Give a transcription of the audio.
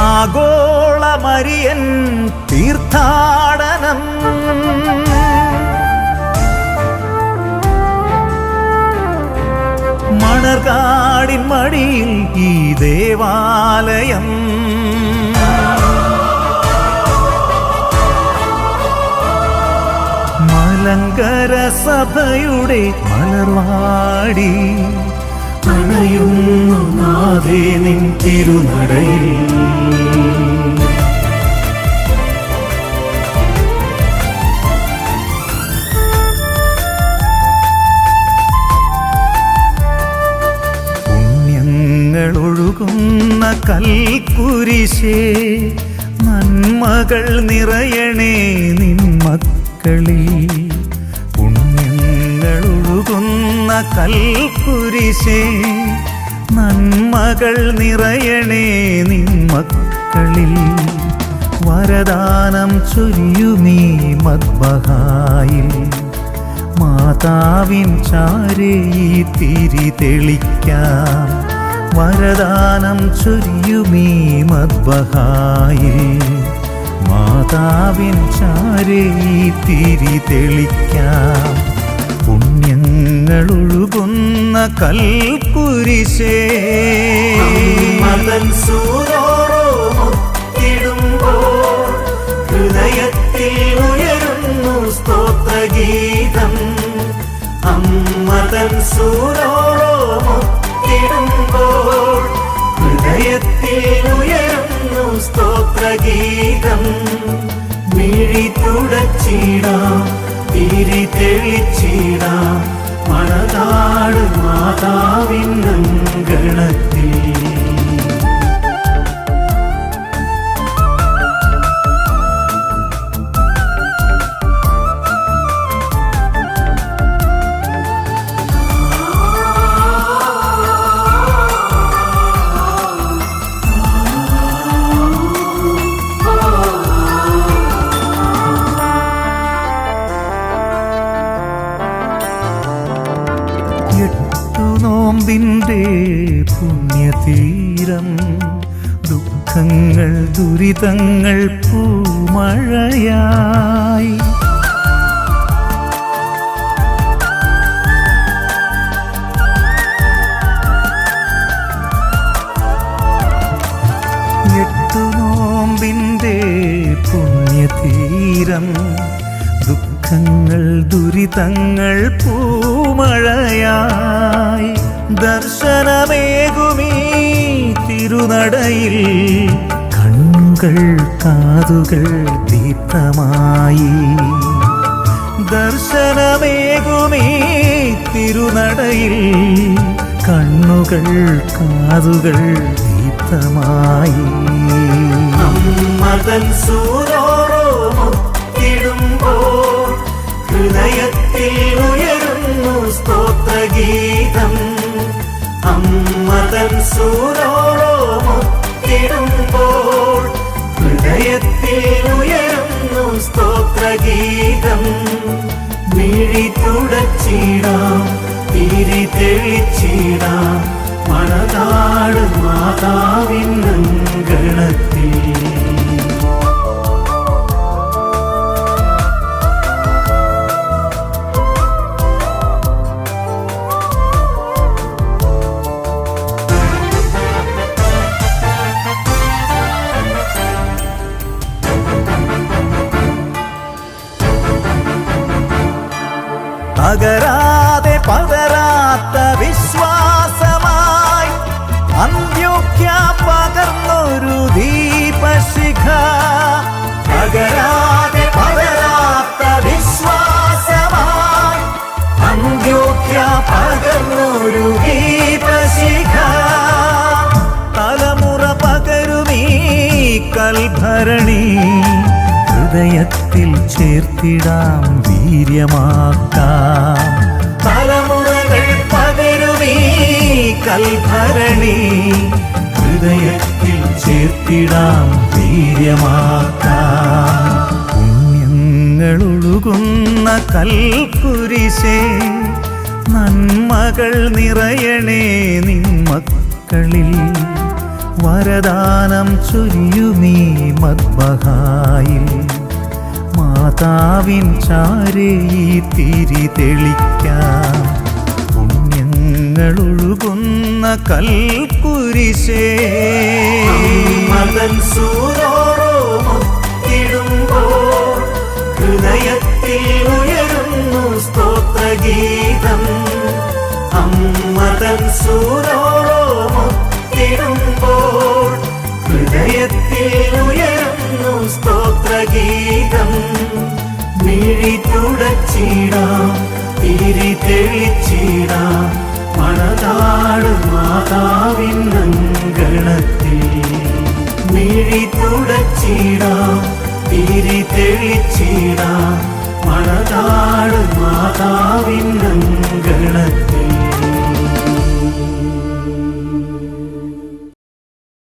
ആഗോള മരിയൻ തീർത്ഥാടനം മണർകാടിൻ മടിയിൽ ഈ ദേവാലയം മലങ്കര സഭയുടെ മലർവാടി അണയുന്നു നാഥേ നിൻ തിരുനടയിൽ പുണ്യങ്ങളൊഴുകുന്ന കൽക്കുരിശേ നന്മകൾ നിറയണേ നിൻ മക്കളിൽ പുണ്യങ്ങളൊഴുകുന്ന കൽക്കുരിശേ നന്മകൾ നിറയണേ നിൻ മക്കളിൽ വരദാനം ചൊരിയുമീ മദ്ബഹായിൽ മാതാവിൻ ചാരേ തിരി തെളിക്കാം വരദാനം ചൊരിയുമീ മദ്ബഹായിൽ മാതാവിൻ ചാരേ തിരി തെളിക്കാം പുണ്യങ്ങളൊഴുകുന്ന കൽക്കുരിശേ മതൻ സൂരോരോ മുത്തിടുമ്പോൾ ഹൃദയത്തിൽ ഉയരുന്നു സ്തോത്രഗീതം അമ്മതൻ സൂരോരോ മുത്തിടുമ്പോൾ ഹൃദയത്തിൽ ഉയരുന്നു സ്തോത്രഗീതം മിഴി തുടച്ചിടാം തിരി തെളിച്ചിടാം മണനാട് മാതാവിൻ അങ്കണത്തിൽ നോമ്പിൻ്റെ പുണ്യതീരം ദുഃഖങ്ങൾ ദുരിതങ്ങൾ പൂമഴയായി എട്ടു നോമ്പിൻ്റെ പുണ്യതീരം ദുഃഖങ്ങൾ ദുരിതങ്ങൾ പൂമഴയായി ദർശനമേകുമീ തിരുനടയിൽ കണ്ണുകൾ കാതുകൾ ദീപ്തമായി ദർശനമേകുമീ തിരുനടയിൽ കണ്ണുകൾ കാതുകൾ ദീപ്തമായി അമ്മതൻ സൂരോരോ മുത്തിടുമ്പോൾ ഹൃദയത്തിൽ ഉയരുന്നു സ്തോത്രഗീതം അമ്മതൻ സൂരോരോ മുത്തിടുമ്പോൾ ഹൃദയത്തിൽ ഉയരുന്നു സ്തോത്രഗീതം മിഴി തുടച്ചിടാം തിരി തെളിച്ചിടാം മണനാട് മാതാവിൻ അങ്കണത്തിൽ തകരാതെ പകരാത്ത വിശ്വാസമായി അന്ത്യോക്യ പകർന്നൊരു ദീപശിഖ തകരാതെ പകരാത്ത വിശ്വാസമായി അന്ത്യോക്യ പകർന്നൊരു ദീപശിഖ തലമുറ പകരുമീ കൽഭരണി ഹൃദയത്തിൽ ചേർത്തിടാം വീര്യമാക്കാം തലമുറകൾ പകരുമീ കൽഭരണി ഹൃദയത്തിൽ ചേർത്തിടാം വീര്യമാക്കാം പുണ്യങ്ങൾ പുണ്യങ്ങളൊഴുകുന്ന കൽക്കുരിശേ, നന്മകൾ നിറയണേ നിൻ മക്കളിൽ. വരദാനം ചൊരിയുമീ മദ്ബഹായിൽ, മാതാവിൻ ചാരേ ഈ തിരി തെളിക്കാം. പുണ്യങ്ങളൊഴുകുന്ന കൽക്കുരിശേ, മതൻ സൂരോടോ മുത്തിടുമ്പോൾ ഹൃദയത്തിൽ ഉയരുന്നു സ്തോത്രഗീതം. അമ്മതൻ സൂരോടോ മുത്തിടുമ്പോൾ ഹൃദയത്തിൽ ഉയരുന്നു സ്തോത്രഗീതം. മിഴി തുടച്ചിടാം, തിരി തെളിച്ചിടാം, മണതാട് മാതാവിൻ അങ്കണത്തിൽ. മിഴി തുടച്ചിടാം, തിരി തെളിച്ചിടാം, മണതാട് മാതാവിൻ